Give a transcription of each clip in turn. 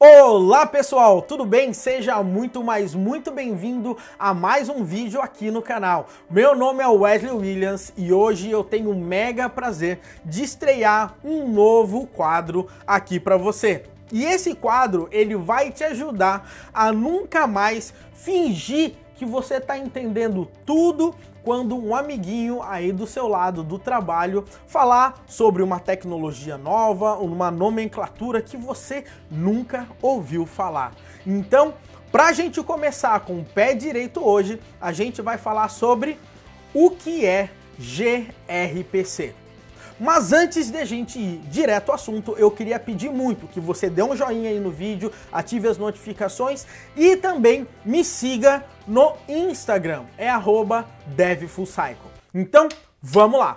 Olá pessoal, tudo bem? Seja muito bem-vindo a mais um vídeo aqui no canal. Meu nome é Wesley Williams e hoje eu tenho o mega prazer de estrear um novo quadro aqui para você. E esse quadro, ele vai te ajudar a nunca mais fingir que você está entendendo tudo quando um amiguinho aí do seu lado do trabalho falar sobre uma tecnologia nova, uma nomenclatura que você nunca ouviu falar. Então, para a gente começar com o pé direito hoje, a gente vai falar sobre o que é gRPC. Mas antes de a gente ir direto ao assunto, eu queria pedir muito que você dê um joinha aí no vídeo, ative as notificações e também me siga no Instagram, é @devfullcycle. Então, vamos lá!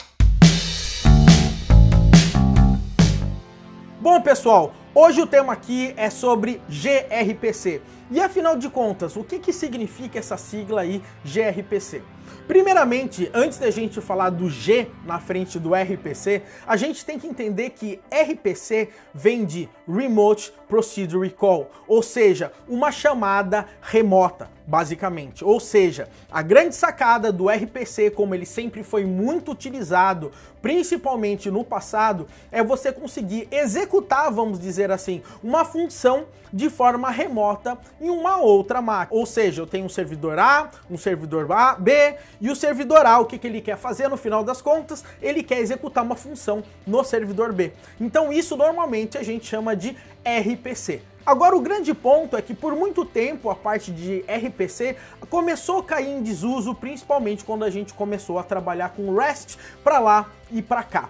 Bom pessoal, hoje o tema aqui é sobre gRPC. E afinal de contas, o que significa essa sigla aí, gRPC? Primeiramente, antes da gente falar do G na frente do RPC, a gente tem que entender que RPC vem de Remote Procedure Call, ou seja, uma chamada remota, basicamente. Ou seja, a grande sacada do RPC, como ele sempre foi muito utilizado, principalmente no passado, é você conseguir executar, vamos dizer assim, uma função de forma remota em uma outra máquina. Ou seja, eu tenho um servidor A, um servidor B, e o servidor A, o que ele quer fazer no final das contas? Ele quer executar uma função no servidor B. Então isso normalmente a gente chama de RPC. Agora o grande ponto é que por muito tempo a parte de RPC começou a cair em desuso, principalmente quando a gente começou a trabalhar com REST para lá e para cá.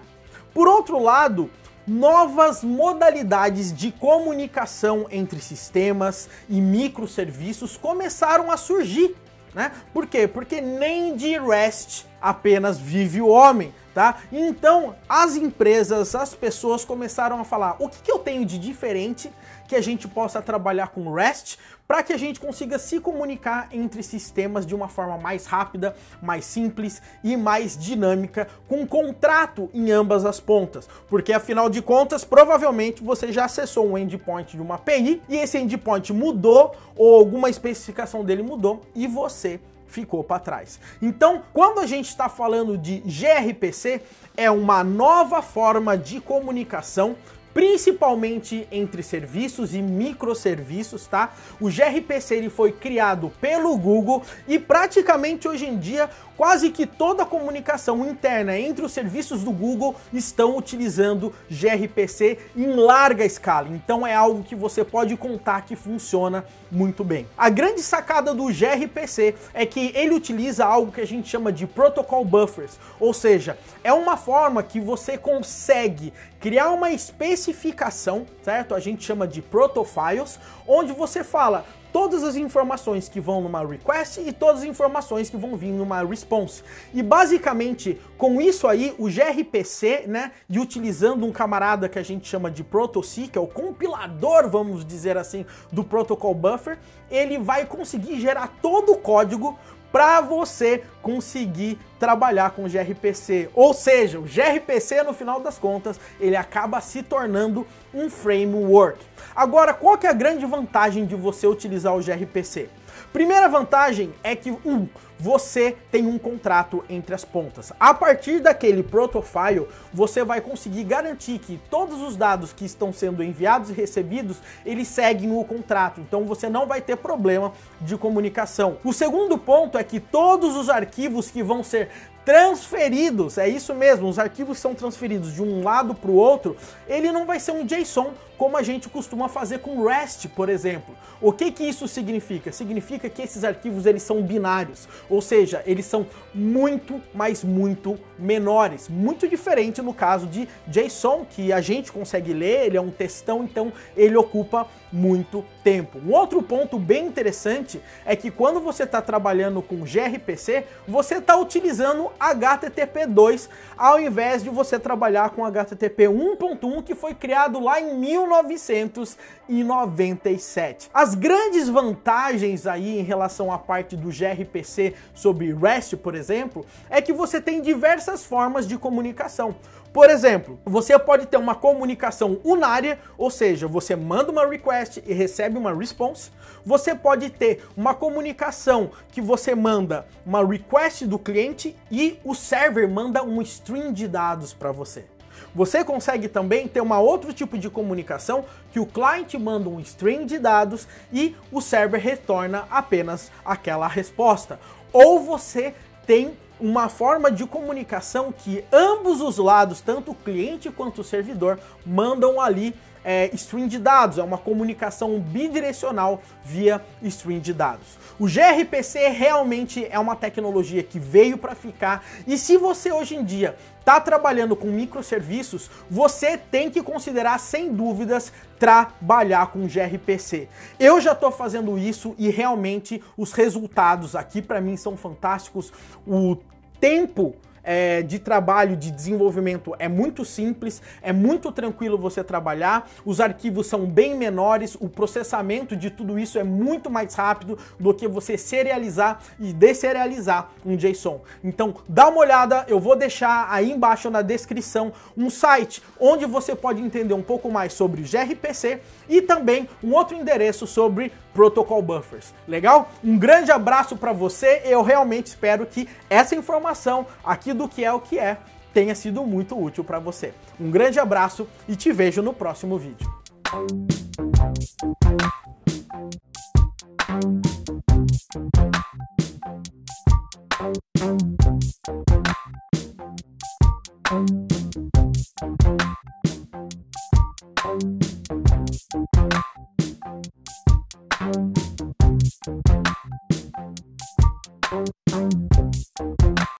Por outro lado, novas modalidades de comunicação entre sistemas e microserviços começaram a surgir, né? Por quê? Porque nem de REST apenas vive o homem, tá? Então, as empresas, as pessoas começaram a falar: o que eu tenho de diferente que a gente possa trabalhar com REST para que a gente consiga se comunicar entre sistemas de uma forma mais rápida, mais simples e mais dinâmica, com contrato em ambas as pontas. Porque afinal de contas, provavelmente você já acessou um endpoint de uma API e esse endpoint mudou ou alguma especificação dele mudou e você ficou para trás. Então, quando a gente está falando de gRPC, é uma nova forma de comunicação, principalmente entre serviços e microserviços, tá? O gRPC ele foi criado pelo Google e praticamente hoje em dia quase que toda a comunicação interna entre os serviços do Google estão utilizando gRPC em larga escala. Então é algo que você pode contar que funciona muito bem. A grande sacada do gRPC é que ele utiliza algo que a gente chama de Protocol Buffers, ou seja, é uma forma que você consegue criar uma especificação, certo? A gente chama de protofiles, onde você fala todas as informações que vão numa request e todas as informações que vão vir numa response. E basicamente, com isso aí, o gRPC, né, e utilizando um camarada que a gente chama de ProtoC, que é o compilador, vamos dizer assim, do Protocol Buffer, ele vai conseguir gerar todo o código para você conseguir trabalhar com o gRPC. Ou seja, o gRPC, no final das contas, ele acaba se tornando um framework. Agora, qual que é a grande vantagem de você utilizar o gRPC? Primeira vantagem é que, você tem um contrato entre as pontas. A partir daquele protofile, você vai conseguir garantir que todos os dados que estão sendo enviados e recebidos, eles seguem o contrato. Então você não vai ter problema de comunicação. O segundo ponto é que todos os arquivos que vão ser transferidos, é isso mesmo, os arquivos são transferidos de um lado para o outro, ele não vai ser um JSON como a gente costuma fazer com REST, por exemplo. O que isso significa? Significa que esses arquivos eles são binários, ou seja, eles são muito, mas muito menores, muito diferente no caso de JSON, que a gente consegue ler, ele é um textão, então ele ocupa muito tempo. Um outro ponto bem interessante é que quando você está trabalhando com gRPC, você está utilizando HTTP2 ao invés de você trabalhar com HTTP 1.1 que foi criado lá em 1997. As grandes vantagens aí em relação à parte do gRPC sobre REST, por exemplo, é que você tem diversas formas de comunicação. Por exemplo, você pode ter uma comunicação unária, ou seja, você manda uma request e recebe uma response. Você pode ter uma comunicação que você manda uma request do cliente e o server manda um string de dados para você. Você consegue também ter uma outro tipo de comunicação que o cliente manda um string de dados e o server retorna apenas aquela resposta. Ou você tem uma forma de comunicação que ambos os lados, tanto o cliente quanto o servidor, mandam ali string de dados, é uma comunicação bidirecional via string de dados. O gRPC realmente é uma tecnologia que veio para ficar, e se você hoje em dia está trabalhando com microserviços, você tem que considerar, sem dúvidas, trabalhar com gRPC. Eu já estou fazendo isso e realmente os resultados aqui para mim são fantásticos. O tempo de trabalho, de desenvolvimento é muito simples, é muito tranquilo você trabalhar, os arquivos são bem menores, o processamento de tudo isso é muito mais rápido do que você serializar e deserializar um JSON. Então dá uma olhada, eu vou deixar aí embaixo na descrição um site onde você pode entender um pouco mais sobre gRPC e também um outro endereço sobre Protocol Buffers. Legal? Um grande abraço para você, eu realmente espero que essa informação aqui do que é o que é tenha sido muito útil para você. Um grande abraço e te vejo no próximo vídeo.